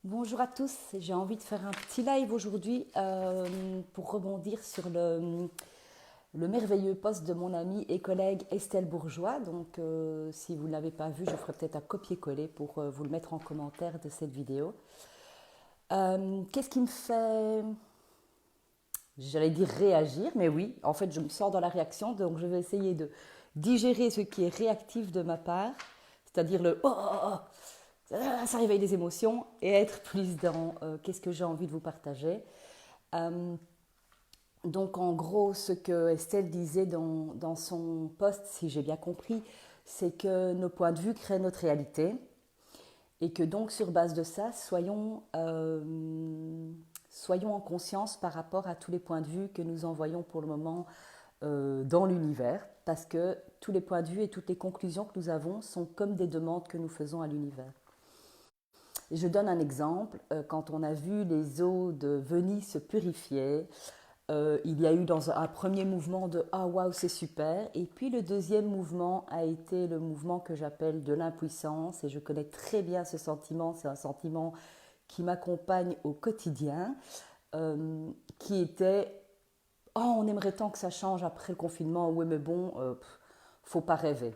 Bonjour à tous, j'ai envie de faire un petit live aujourd'hui pour rebondir sur le merveilleux post de mon amie et collègue Estelle Bourgeois. Donc si vous ne l'avez pas vu, je ferai peut-être un copier-coller pour vous le mettre en commentaire de cette vidéo. Qu'est-ce qui me fait, j'allais dire réagir, mais oui, en fait je me sens dans la réaction, donc je vais essayer de digérer ce qui est réactif de ma part, c'est-à-dire le oh, ça réveille des émotions, et être plus dans qu'est-ce que j'ai envie de vous partager. Euh, donc en gros, ce que Estelle disait dans son post, si j'ai bien compris, c'est que nos points de vue créent notre réalité et que donc sur base de ça, soyons en conscience par rapport à tous les points de vue que nous envoyons pour le moment dans l'univers, parce que tous les points de vue et toutes les conclusions que nous avons sont comme des demandes que nous faisons à l'univers. Et je donne un exemple. Quand on a vu les eaux de Venise se purifier, il y a eu dans un premier mouvement de ah waouh c'est super, et puis le deuxième mouvement a été le mouvement que j'appelle de l'impuissance, et je connais très bien ce sentiment. C'est un sentiment qui m'accompagne au quotidien, qui était oh on aimerait tant que ça change après le confinement, oui mais bon, faut pas rêver.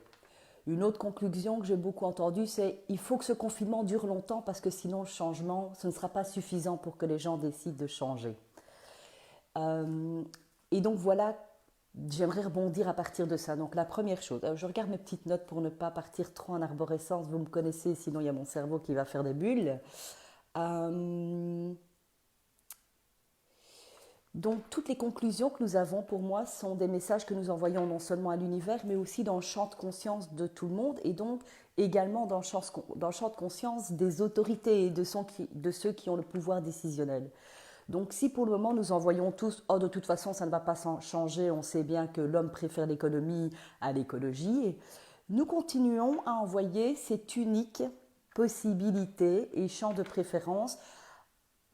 Une autre conclusion que j'ai beaucoup entendue, c'est il faut que ce confinement dure longtemps parce que sinon le changement, ce ne sera pas suffisant pour que les gens décident de changer. Euh, et donc voilà, j'aimerais rebondir à partir de ça. Donc la première chose, je regarde mes petites notes pour ne pas partir trop en arborescence, vous me connaissez, sinon il y a mon cerveau qui va faire des bulles. Euh, Donc toutes les conclusions que nous avons pour moi sont des messages que nous envoyons non seulement à l'univers, mais aussi dans le champ de conscience de tout le monde, et donc également dans le champ de conscience des autorités et de ceux qui ont le pouvoir décisionnel. Donc si pour le moment nous envoyons tous oh de toute façon ça ne va pas changer, on sait bien que l'homme préfère l'économie à l'écologie, nous continuons à envoyer cette unique possibilité et champ de préférence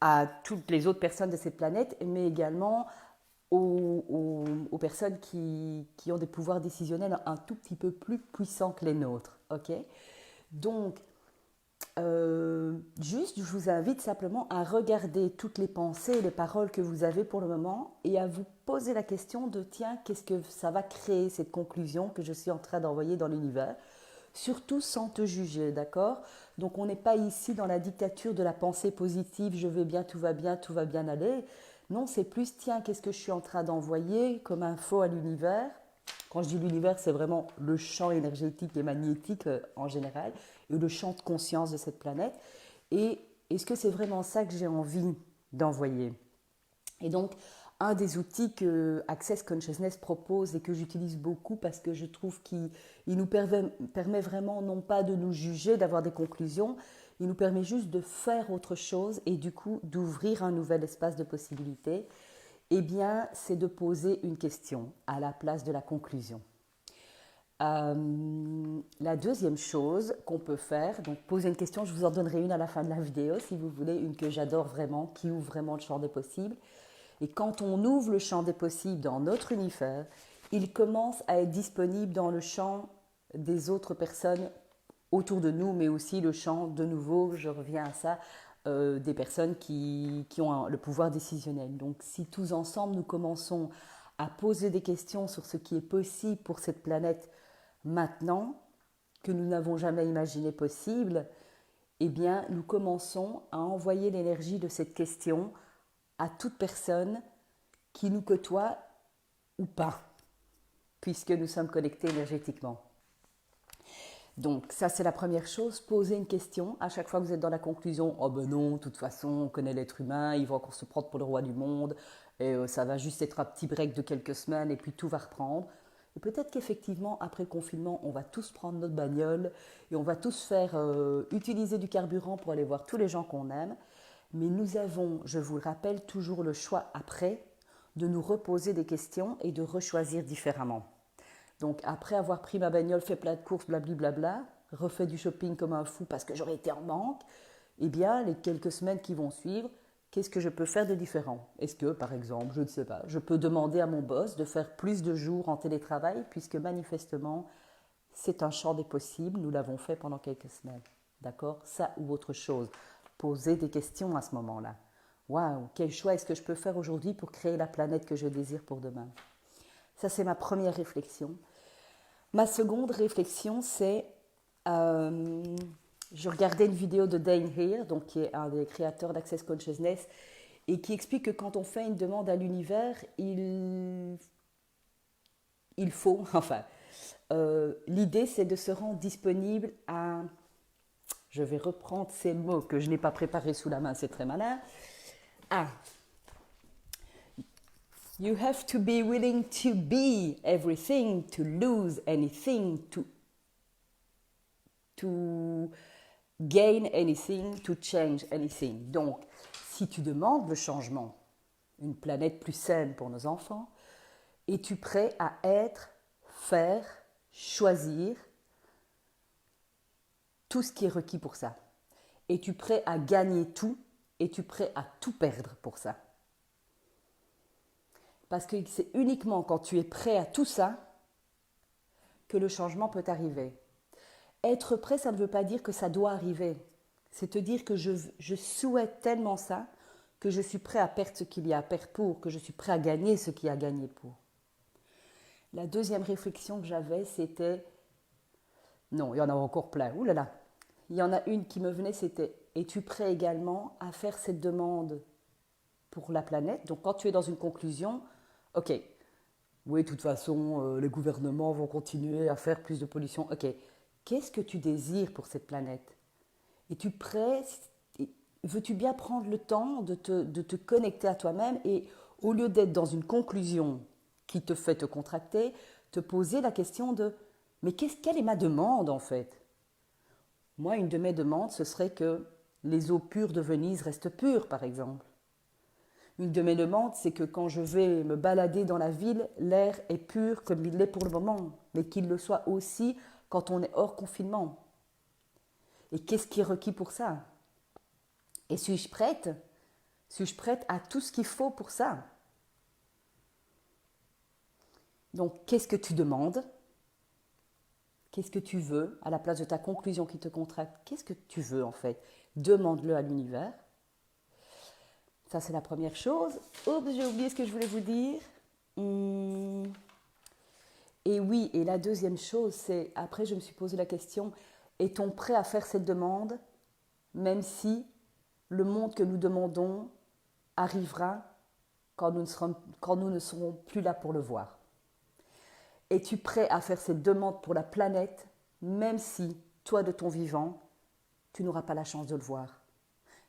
à toutes les autres personnes de cette planète, mais également aux personnes qui ont des pouvoirs décisionnels un tout petit peu plus puissants que les nôtres. Ok. Donc, juste, je vous invite simplement à regarder toutes les pensées et les paroles que vous avez pour le moment et à vous poser la question de tiens, qu'est-ce que ça va créer cette conclusion que je suis en train d'envoyer dans l'univers, surtout sans te juger, d'accord? Donc on n'est pas ici dans la dictature de la pensée positive, je vais bien, tout va bien aller. Non, c'est plus tiens, qu'est-ce que je suis en train d'envoyer comme info à l'univers. Quand je dis l'univers, c'est vraiment le champ énergétique et magnétique en général, et le champ de conscience de cette planète. Et est-ce que c'est vraiment ça que j'ai envie d'envoyer? Et donc, un des outils que Access Consciousness propose et que j'utilise beaucoup parce que je trouve qu'il nous permet vraiment non pas de nous juger, d'avoir des conclusions, il nous permet juste de faire autre chose et du coup d'ouvrir un nouvel espace de possibilités, eh bien, c'est de poser une question à la place de la conclusion. La deuxième chose qu'on peut faire, donc poser une question, je vous en donnerai une à la fin de la vidéo si vous voulez, une que j'adore vraiment, qui ouvre vraiment le champ des possibles. Et quand on ouvre le champ des possibles dans notre univers, il commence à être disponible dans le champ des autres personnes autour de nous, mais aussi le champ, de nouveau, je reviens à ça, des personnes qui ont le pouvoir décisionnel. Donc si tous ensemble nous commençons à poser des questions sur ce qui est possible pour cette planète maintenant, que nous n'avons jamais imaginé possible, eh bien nous commençons à envoyer l'énergie de cette question à toute personne qui nous côtoie ou pas, puisque nous sommes connectés énergétiquement. Donc ça c'est la première chose, poser une question à chaque fois que vous êtes dans la conclusion, oh ben non, de toute façon on connaît l'être humain, il va encore se prendre pour le roi du monde, et ça va juste être un petit break de quelques semaines et puis tout va reprendre. Et peut-être qu'effectivement après le confinement on va tous prendre notre bagnole et on va tous faire utiliser du carburant pour aller voir tous les gens qu'on aime, mais nous avons, je vous le rappelle, toujours le choix après de nous reposer des questions et de rechoisir différemment. Donc après avoir pris ma bagnole, fait plein de courses, blablabla, refait du shopping comme un fou parce que j'aurais été en manque, eh bien les quelques semaines qui vont suivre, qu'est-ce que je peux faire de différent? Est-ce que, par exemple, je ne sais pas, je peux demander à mon boss de faire plus de jours en télétravail puisque manifestement, c'est un champ des possibles, nous l'avons fait pendant quelques semaines. D'accord? Ça ou autre chose. poser des questions à ce moment-là. Waouh, quel choix est-ce que je peux faire aujourd'hui pour créer la planète que je désire pour demain? Ça, c'est ma première réflexion. Ma seconde réflexion, c'est... je regardais une vidéo de Dane Heer, donc qui est un des créateurs d'Access Consciousness, et qui explique que quand on fait une demande à l'univers, il faut... Enfin, l'idée, c'est de se rendre disponible à... Je vais reprendre ces mots que je n'ai pas préparés sous la main, c'est très malin. Ah, you have to be willing to be everything, to lose anything, to gain anything, to change anything. Donc, si tu demandes le changement, une planète plus saine pour nos enfants, es-tu prêt à être, faire, choisir tout ce qui est requis pour ça? Es-tu prêt à gagner tout? Es-tu prêt à tout perdre pour ça? Parce que c'est uniquement quand tu es prêt à tout ça que le changement peut arriver. Être prêt, ça ne veut pas dire que ça doit arriver. C'est te dire que je souhaite tellement ça que je suis prêt à perdre ce qu'il y a à perdre pour, que je suis prêt à gagner ce qu'il y a à gagner pour. La deuxième réflexion que j'avais, c'était... Non, il y en a encore plein. Ouh là là. Il y en a une qui me venait, c'était: es-tu prêt également à faire cette demande pour la planète? Donc quand tu es dans une conclusion, ok, oui, de toute façon, les gouvernements vont continuer à faire plus de pollution. Ok, qu'est-ce que tu désires pour cette planète? Es-tu prêt? Veux-tu bien prendre le temps de te connecter à toi-même et au lieu d'être dans une conclusion qui te fait te contracter, te poser la question de: mais quelle est ma demande en fait? Moi, une de mes demandes, ce serait que les eaux pures de Venise restent pures, par exemple. Une de mes demandes, c'est que quand je vais me balader dans la ville, l'air est pur comme il l'est pour le moment, mais qu'il le soit aussi quand on est hors confinement. Et qu'est-ce qui est requis pour ça? Et suis-je prête? Suis-je prête à tout ce qu'il faut pour ça? Donc, qu'est-ce que tu demandes? Qu'est-ce que tu veux à la place de ta conclusion qui te contracte? Qu'est-ce que tu veux en fait? Demande-le à l'univers. Ça, c'est la première chose. Oups, j'ai oublié ce que je voulais vous dire. Et oui, et la deuxième chose, c'est, après je me suis posé la question, est-on prêt à faire cette demande, même si le monde que nous demandons arrivera quand nous ne serons plus là pour le voir? Es-tu prêt à faire cette demande pour la planète, même si, toi de ton vivant, tu n'auras pas la chance de le voir?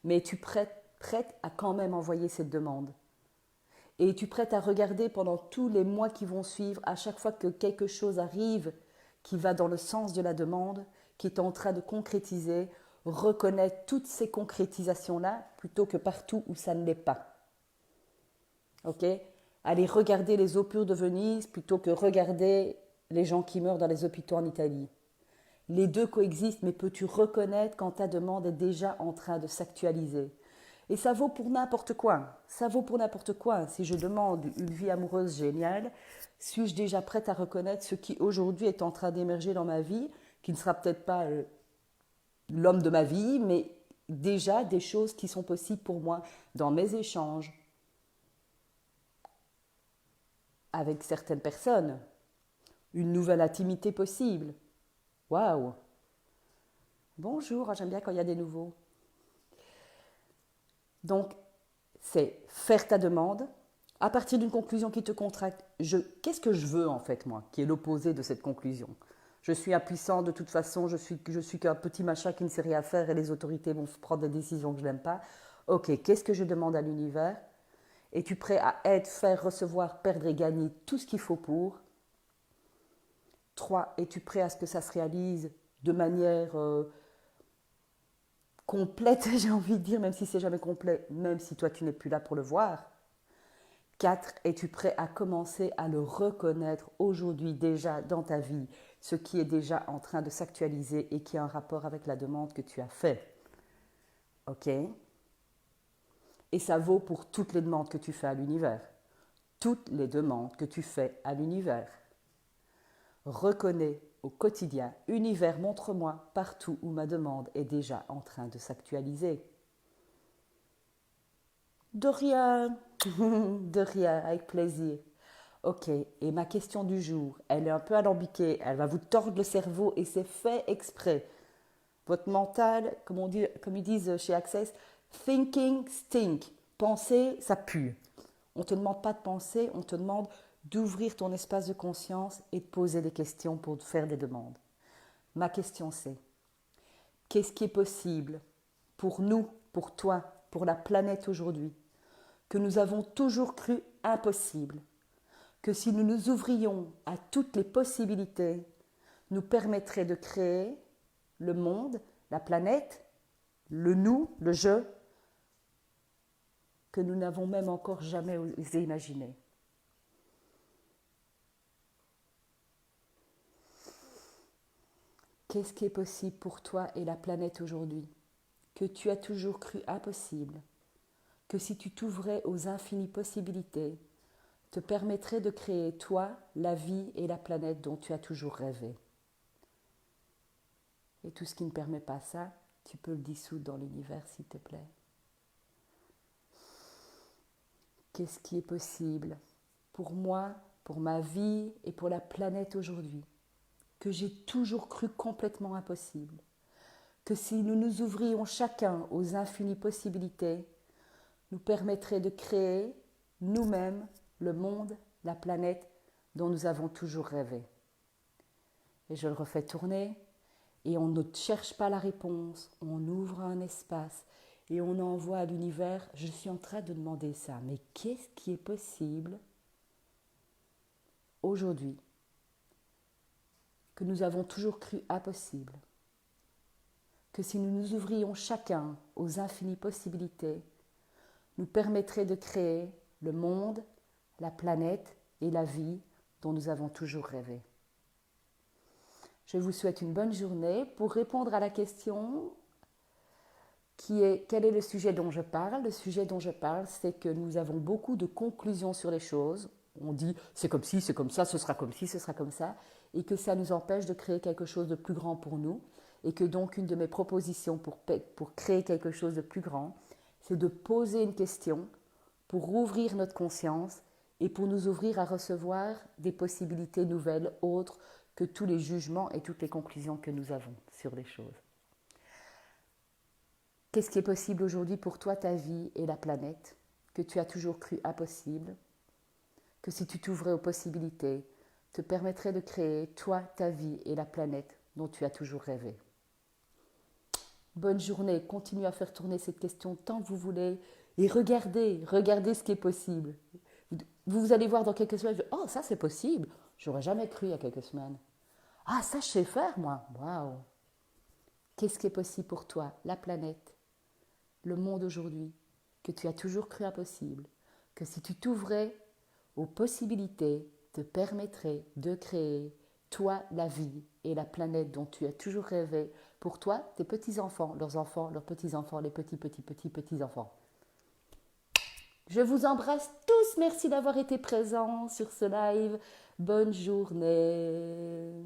Mais es-tu prête à quand même envoyer cette demande? Et es-tu prête à regarder pendant tous les mois qui vont suivre, à chaque fois que quelque chose arrive qui va dans le sens de la demande, qui est en train de concrétiser, reconnaître toutes ces concrétisations-là plutôt que partout où ça ne l'est pas? Ok? Aller regarder les eaux pures de Venise plutôt que regarder les gens qui meurent dans les hôpitaux en Italie. Les deux coexistent, mais peux-tu reconnaître quand ta demande est déjà en train de s'actualiser? Et ça vaut pour n'importe quoi. Ça vaut pour n'importe quoi. Si je demande une vie amoureuse géniale, suis-je déjà prête à reconnaître ce qui aujourd'hui est en train d'émerger dans ma vie, qui ne sera peut-être pas l'homme de ma vie, mais déjà des choses qui sont possibles pour moi dans mes échanges avec certaines personnes. Une nouvelle intimité possible. Waouh! Bonjour, j'aime bien quand il y a des nouveaux. Donc, c'est faire ta demande à partir d'une conclusion qui te contracte. Qu'est-ce que je veux en fait, moi, qui est l'opposé de cette conclusion? Je suis impuissant de toute façon, je suis qu'un petit machin qui ne sait rien faire et les autorités vont prendre des décisions que je n'aime pas. Ok, qu'est-ce que je demande à l'univers? Es-tu prêt à être, faire, recevoir, perdre et gagner tout ce qu'il faut pour? 3. Es-tu prêt à ce que ça se réalise de manière complète, j'ai envie de dire, même si c'est jamais complet, même si toi tu n'es plus là pour le voir? 4. Es-tu prêt à commencer à le reconnaître aujourd'hui déjà dans ta vie, ce qui est déjà en train de s'actualiser et qui a un rapport avec la demande que tu as faite? Ok? Et ça vaut pour toutes les demandes que tu fais à l'univers. Toutes les demandes que tu fais à l'univers. Reconnais au quotidien, univers, montre-moi partout où ma demande est déjà en train de s'actualiser. De rien, de rien, avec plaisir. Ok, et ma question du jour, elle est un peu alambiquée, elle va vous tordre le cerveau et c'est fait exprès. Votre mental, comme ils disent chez Access, thinking stink. Penser, ça pue. On ne te demande pas de penser, on te demande d'ouvrir ton espace de conscience et de poser des questions pour te faire des demandes. Ma question c'est, qu'est-ce qui est possible pour nous, pour toi, pour la planète aujourd'hui, que nous avons toujours cru impossible, que si nous nous ouvrions à toutes les possibilités, nous permettrait de créer le monde, la planète, le nous, le je, que nous n'avons même encore jamais osé imaginer. Qu'est-ce qui est possible pour toi et la planète aujourd'hui, que tu as toujours cru impossible, que si tu t'ouvrais aux infinies possibilités, te permettrait de créer toi, la vie et la planète dont tu as toujours rêvé. Et tout ce qui ne permet pas ça, tu peux le dissoudre dans l'univers, s'il te plaît. Qu'est-ce qui est possible pour moi, pour ma vie et pour la planète aujourd'hui, que j'ai toujours cru complètement impossible, que si nous nous ouvrions chacun aux infinies possibilités, nous permettrait de créer nous-mêmes le monde, la planète dont nous avons toujours rêvé. Et je le refais tourner, et on ne cherche pas la réponse, on ouvre un espace et on envoie à l'univers, je suis en train de demander ça, mais qu'est-ce qui est possible aujourd'hui que nous avons toujours cru impossible, que si nous nous ouvrions chacun aux infinies possibilités, nous permettrait de créer le monde, la planète et la vie dont nous avons toujours rêvé. Je vous souhaite une bonne journée. Pour répondre à la question qui est quel est le sujet dont je parle, le sujet dont je parle, c'est que nous avons beaucoup de conclusions sur les choses. On dit c'est comme ci, c'est comme ça, ce sera comme ci, ce sera comme ça, et que ça nous empêche de créer quelque chose de plus grand pour nous. Et que donc une de mes propositions pour créer quelque chose de plus grand, c'est de poser une question pour rouvrir notre conscience et pour nous ouvrir à recevoir des possibilités nouvelles, autres que tous les jugements et toutes les conclusions que nous avons sur les choses. Qu'est-ce qui est possible aujourd'hui pour toi, ta vie et la planète, que tu as toujours cru impossible, que si tu t'ouvrais aux possibilités, te permettrait de créer toi, ta vie et la planète dont tu as toujours rêvé. Bonne journée, continuez à faire tourner cette question tant que vous voulez et regardez ce qui est possible. Vous allez voir dans quelques semaines, oh ça c'est possible, j'aurais jamais cru il y a quelques semaines. Ah ça je sais faire moi, waouh. Qu'est-ce qui est possible pour toi, la planète, le monde aujourd'hui, que tu as toujours cru impossible, que si tu t'ouvrais aux possibilités, te permettrait de créer toi la vie et la planète dont tu as toujours rêvé pour toi, tes petits-enfants, leurs petits-enfants, les petits-petits-petits-enfants. Je vous embrasse tous, merci d'avoir été présents sur ce live. Bonne journée.